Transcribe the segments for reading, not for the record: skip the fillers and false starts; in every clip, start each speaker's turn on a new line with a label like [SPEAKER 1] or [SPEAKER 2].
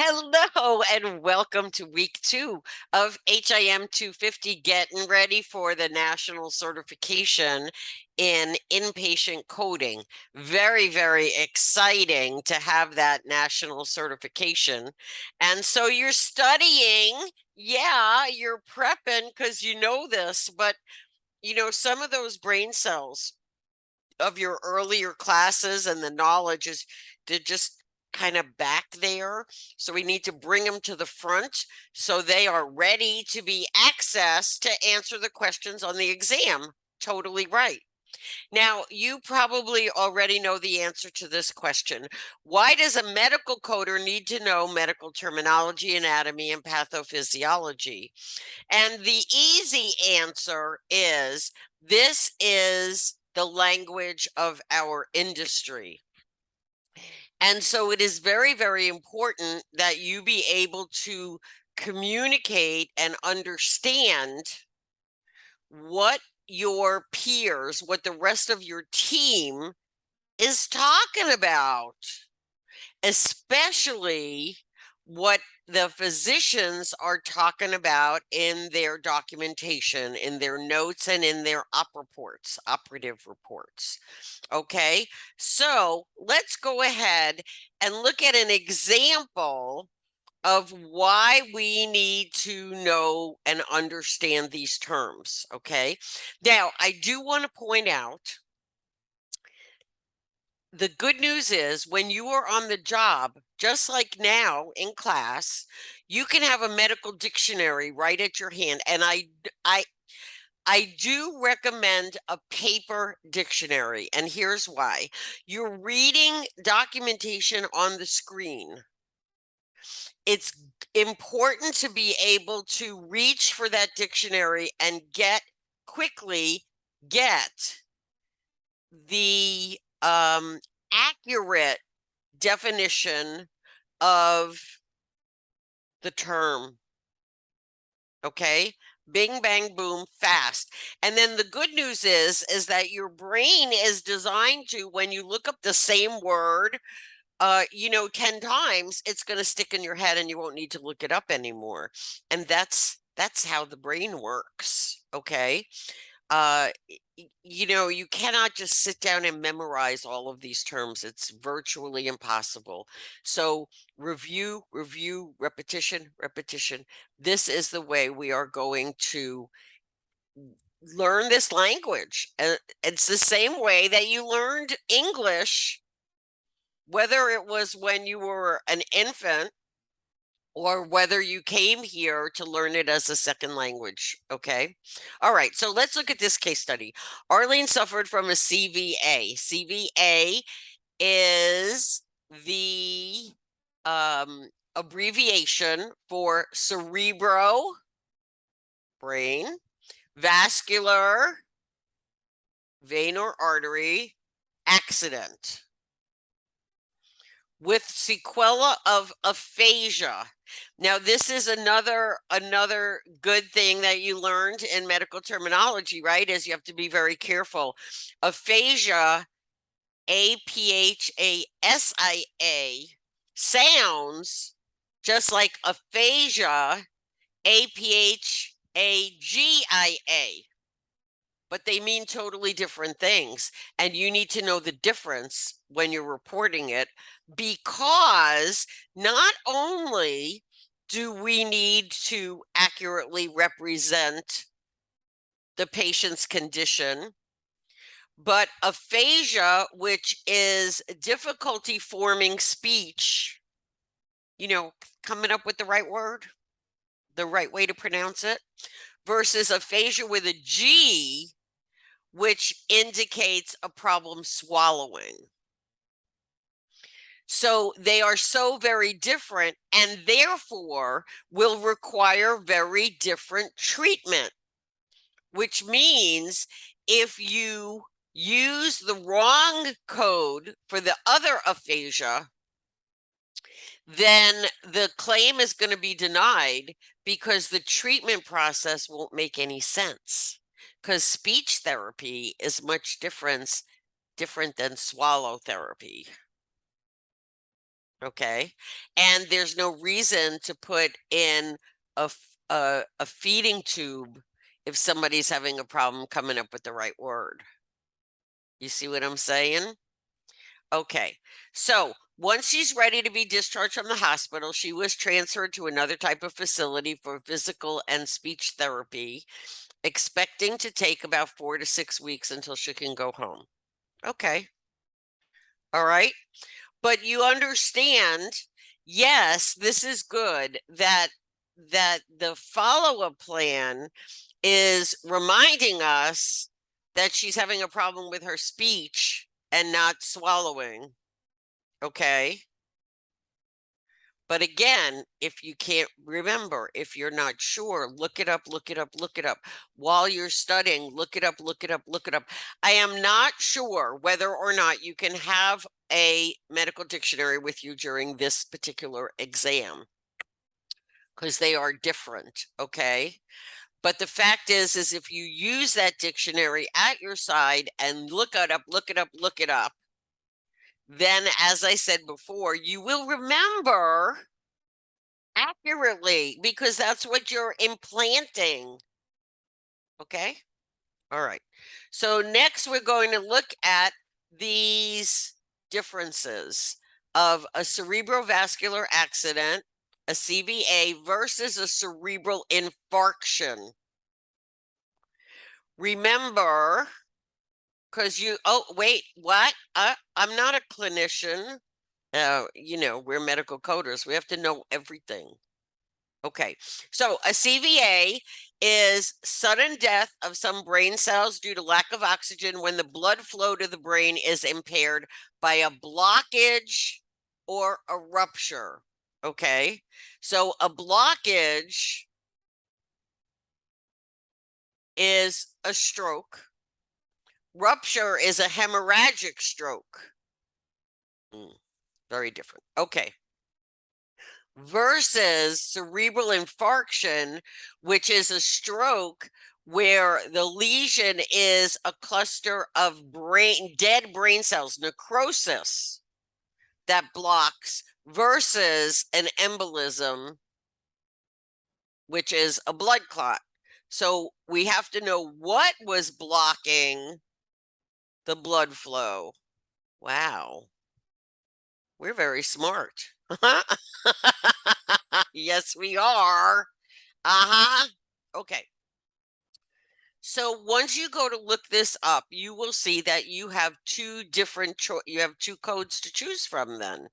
[SPEAKER 1] Hello and welcome to week 2 of HIM250, getting ready for the national certification in inpatient coding. Very, very exciting to have that national certification. And so you're studying, yeah, you're prepping because you know this, but some of those brain cells of your earlier classes and the knowledge is they're just kind of back there. So we need to bring them to the front so they are ready to be accessed to answer the questions on the exam. Totally right. Now, you probably already know the answer to this question. Why does a medical coder need to know medical terminology, anatomy, and pathophysiology? And the easy answer is this is the language of our industry. And so it is very, very important that you be able to communicate and understand what your peers, what the rest of your team is talking about, especially what the physicians are talking about in their documentation, in their notes, and in their operative reports. Okay, so let's go ahead and look at an example of why we need to know and understand these terms. Okay, now I do want to point out the good news is when you are on the job, just like now in class, you can have a medical dictionary right at your hand. And I do recommend a paper dictionary. And here's why. You're reading documentation on the screen. It's important to be able to reach for that dictionary and quickly get the accurate definition of the term. Okay, bing bang boom, fast. And then the good news is that your brain is designed to, when you look up the same word 10 times, it's going to stick in your head and you won't need to look it up anymore. And that's how the brain works. Okay, you cannot just sit down and memorize all of these terms. It's virtually impossible. So review, review, repetition, repetition. This is the way we are going to learn this language. And it's the same way that you learned English, whether it was when you were an infant or whether you came here to learn it as a second language. Okay. All right. So let's look at this case study. Arlene suffered from a CVA. CVA is the abbreviation for cerebro, brain, vascular, vein or artery, accident, with sequela of aphasia. Now, this is another good thing that you learned in medical terminology, right? Is you have to be very careful. Aphasia, APHASIA, sounds just like aphasia, APHAGIA, but they mean totally different things. And you need to know the difference when you're reporting it, because not only do we need to accurately represent the patient's condition, but aphasia, which is difficulty forming speech, coming up with the right word, the right way to pronounce it, versus aphasia with a G, which indicates a problem swallowing. So they are so very different and therefore will require very different treatment, which means if you use the wrong code for the other aphasia, then the claim is going to be denied because the treatment process won't make any sense, because speech therapy is much different than swallow therapy. okay? And there's no reason to put in a feeding tube if somebody's having a problem coming up with the right word. You see what I'm saying? Okay, so once she's ready to be discharged from the hospital, she was transferred to another type of facility for physical and speech therapy, expecting to take about 4 to 6 weeks until she can go home. Okay. All right. But you understand, yes, this is good that the follow-up plan is reminding us that she's having a problem with her speech and not swallowing. Okay. But again, if you can't remember, if you're not sure, look it up, look it up, look it up. While you're studying, look it up, look it up, look it up. I am not sure whether or not you can have a medical dictionary with you during this particular exam, because they are different, okay? But the fact is if you use that dictionary at your side and look it up, look it up, look it up, then as I said before, you will remember accurately because that's what you're implanting. Okay. All right. So next we're going to look at these differences of a cerebrovascular accident, a CVA, versus a cerebral infarction. Remember, because oh, wait, what? I'm not a clinician. We're medical coders. We have to know everything. Okay, so a CVA is sudden death of some brain cells due to lack of oxygen when the blood flow to the brain is impaired by a blockage or a rupture. Okay, so a blockage is a stroke. Rupture is a hemorrhagic stroke. Very different. Okay. Versus cerebral infarction, which is a stroke where the lesion is a cluster of dead brain cells, necrosis, that blocks, versus an embolism, which is a blood clot. So we have to know what was blocking the blood flow. Wow. We're very smart. Yes, we are. Okay. So once you go to look this up, you will see that you have two different you have two codes to choose from then.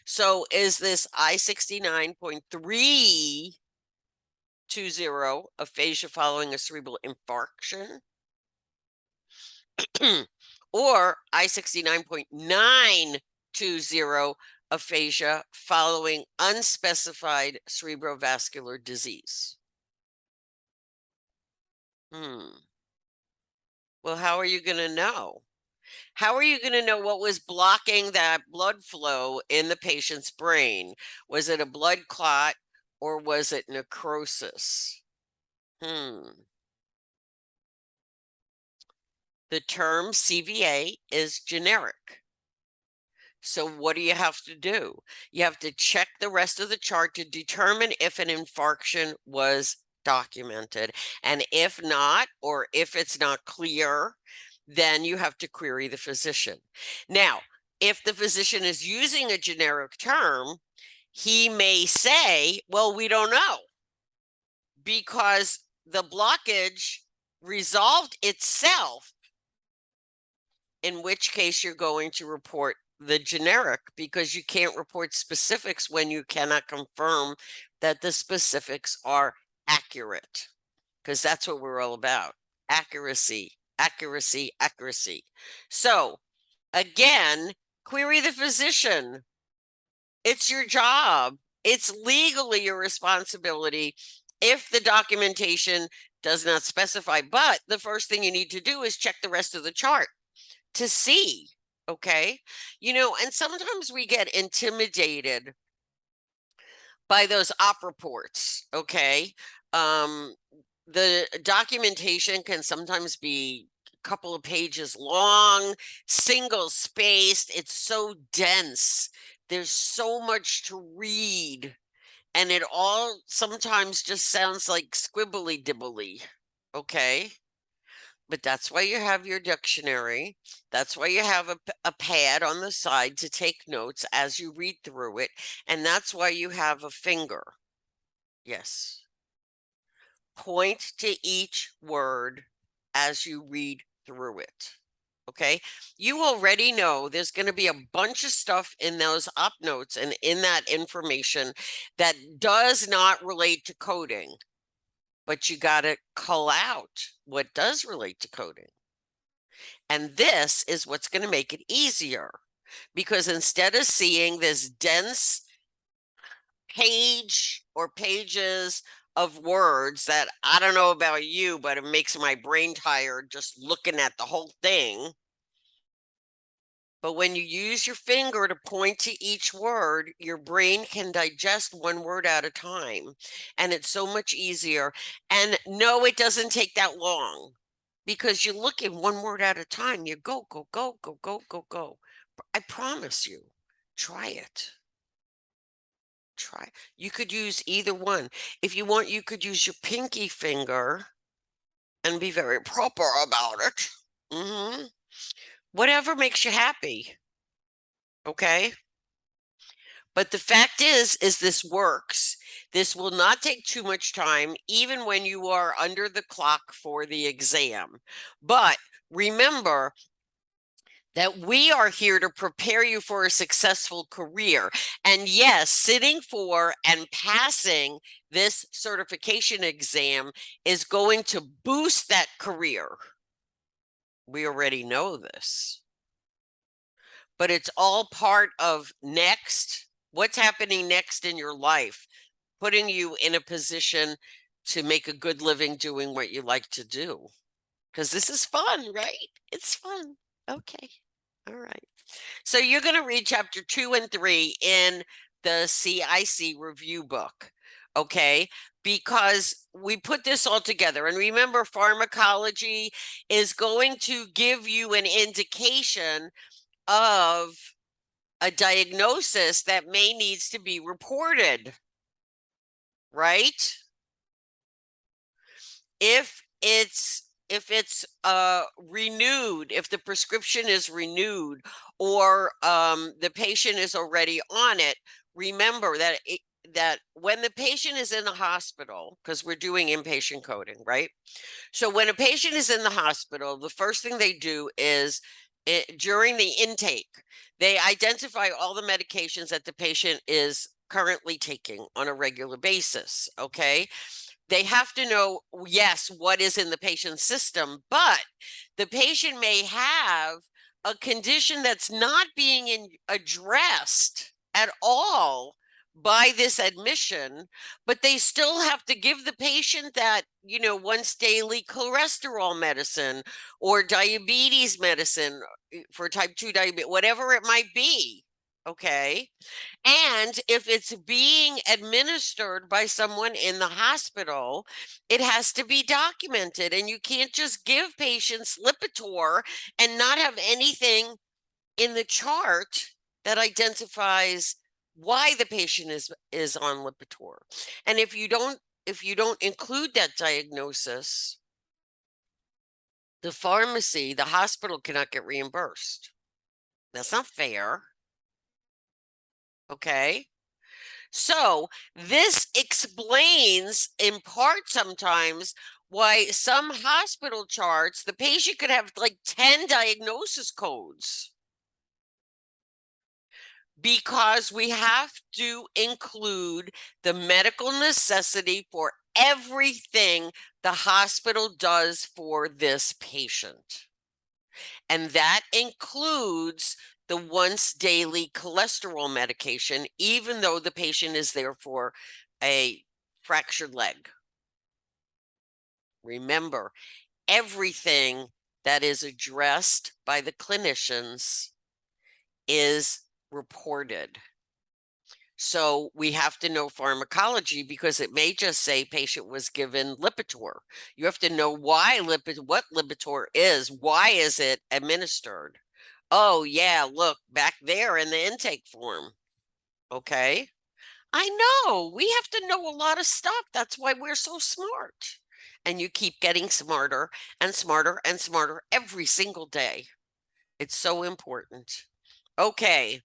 [SPEAKER 1] So is this I-69.320 aphasia following a cerebral infarction? Or I-69.920 aphasia following unspecified cerebrovascular disease? Well, how are you going to know? How are you going to know what was blocking that blood flow in the patient's brain? Was it a blood clot or was it necrosis? The term CVA is generic. So what do you have to do? You have to check the rest of the chart to determine if an infarction was documented. And if not, or if it's not clear, then you have to query the physician. Now, if the physician is using a generic term, he may say, well, we don't know, because the blockage resolved itself, in which case you're going to report the generic, because you can't report specifics when you cannot confirm that the specifics are accurate, because that's what we're all about. Accuracy, accuracy, accuracy. So again, query the physician. It's your job. It's legally your responsibility if the documentation does not specify. But the first thing you need to do is check the rest of the chart to see, okay? And sometimes we get intimidated by those op reports, okay? The documentation can sometimes be a couple of pages long, single spaced. It's so dense there's so much to read, and it all sometimes just sounds like squibbly dibbly. Okay. But that's why you have your dictionary. That's why you have a pad on the side to take notes as you read through it. And that's why you have a finger. Yes. Point to each word as you read through it. Okay. You already know there's going to be a bunch of stuff in those up notes and in that information that does not relate to coding, but you got to cull out what does relate to coding. And this is what's going to make it easier, because instead of seeing this dense page or pages of words that I don't know about you, but it makes my brain tired just looking at the whole thing. But when you use your finger to point to each word, your brain can digest one word at a time. And it's so much easier. And no, it doesn't take that long, because you look at one word at a time. You go, go, go, go, go, go, go. I promise you, try it. Try. You could use either one. If you want, you could use your pinky finger and be very proper about it. Whatever makes you happy. Okay. But the fact is this works. This will not take too much time, even when you are under the clock for the exam. But remember that we are here to prepare you for a successful career. And yes, sitting for and passing this certification exam is going to boost that career. We already know this. But it's all part of next. What's happening next in your life, putting you in a position to make a good living doing what you like to do. Because this is fun, right? It's fun. Okay. All right. So you're going to read chapter 2 and 3 in the CIC review book. Okay. Because we put this all together. And remember, pharmacology is going to give you an indication of a diagnosis that may needs to be reported, right? If it's renewed, if the prescription is renewed, or the patient is already on it, remember that that when the patient is in the hospital, because we're doing inpatient coding, right? So when a patient is in the hospital, the first thing they do is during the intake, they identify all the medications that the patient is currently taking on a regular basis. Okay. They have to know, yes, what is in the patient's system, but the patient may have a condition that's not being addressed at all by this admission, but they still have to give the patient that, once daily cholesterol medicine or diabetes medicine for type 2 diabetes, whatever it might be. Okay. And if it's being administered by someone in the hospital, it has to be documented. And you can't just give patients Lipitor and not have anything in the chart that identifies why the patient is on Lipitor. And if you don't include that diagnosis, the pharmacy, the hospital cannot get reimbursed. That's not fair. Okay. So this explains in part sometimes why some hospital charts, the patient could have like 10 diagnosis codes, because we have to include the medical necessity for everything the hospital does for this patient. And that includes the once daily cholesterol medication, even though the patient is there for a fractured leg. Remember, everything that is addressed by the clinicians is reported. So we have to know pharmacology, because it may just say patient was given Lipitor. You have to know why what Lipitor is. Why is it administered? Oh, yeah, look, back there in the intake form. Okay. I know we have to know a lot of stuff. That's why we're so smart. And you keep getting smarter and smarter and smarter every single day. It's so important. Okay.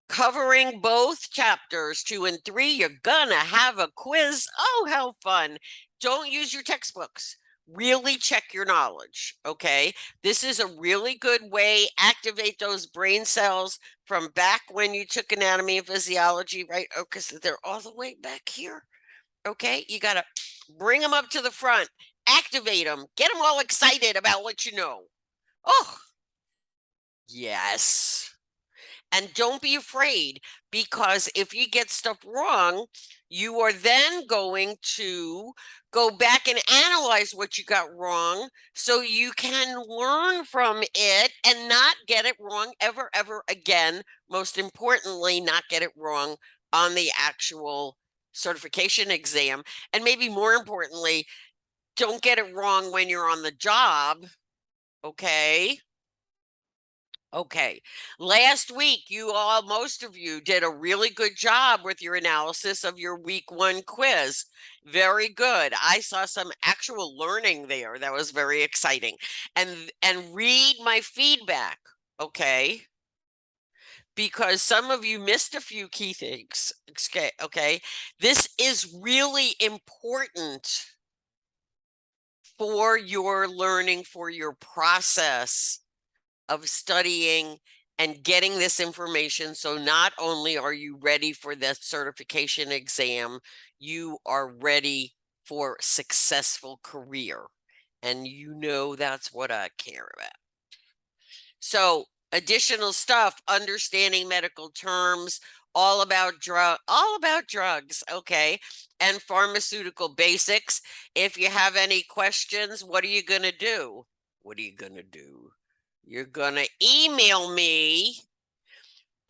[SPEAKER 1] Covering both chapters 2 and 3, you're gonna have a quiz. Oh, how fun. Don't use your textbooks. Really check your knowledge, okay? This is a really good way. Activate those brain cells from back when you took anatomy and physiology, right? Oh, because they're all the way back here, okay? You gotta bring them up to the front, activate them, get them all excited about what you know. Oh, yes. And don't be afraid, because if you get stuff wrong, you are then going to go back and analyze what you got wrong so you can learn from it and not get it wrong ever, ever again. Most importantly, not get it wrong on the actual certification exam. And maybe more importantly, don't get it wrong when you're on the job. Okay. Okay. Last week, most of you did a really good job with your analysis of your week 1 quiz. Very good. I saw some actual learning there. That was very exciting. And read my feedback, okay? Because some of you missed a few key things. Okay. This is really important for your learning, for your process of studying and getting this information. So not only are you ready for the certification exam, you are ready for successful career. And you know that's what I care about. So additional stuff, understanding medical terms, all about drugs, okay, and pharmaceutical basics. If you have any questions, what are you going to do? What are you going to do? You're going to email me.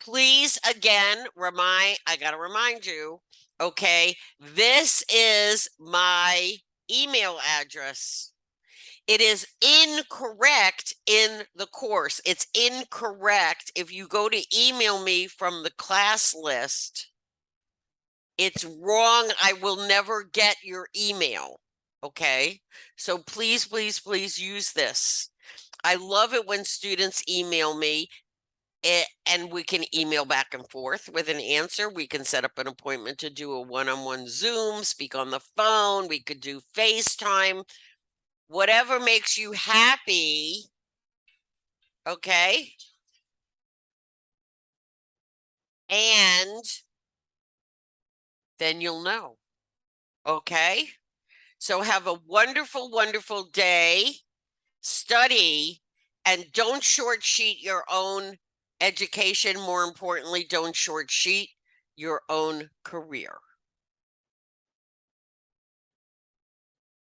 [SPEAKER 1] Please, again, I got to remind you, okay, this is my email address. It is incorrect in the course. It's incorrect. If you go to email me from the class list, it's wrong. I will never get your email. Okay. So please, please, please use this. I love it when students email me and we can email back and forth with an answer. We can set up an appointment to do a one-on-one Zoom, speak on the phone. We could do FaceTime. Whatever makes you happy, okay? And then you'll know, okay? So have a wonderful, wonderful day. Study, and don't short sheet your own education. More importantly, don't short sheet your own career.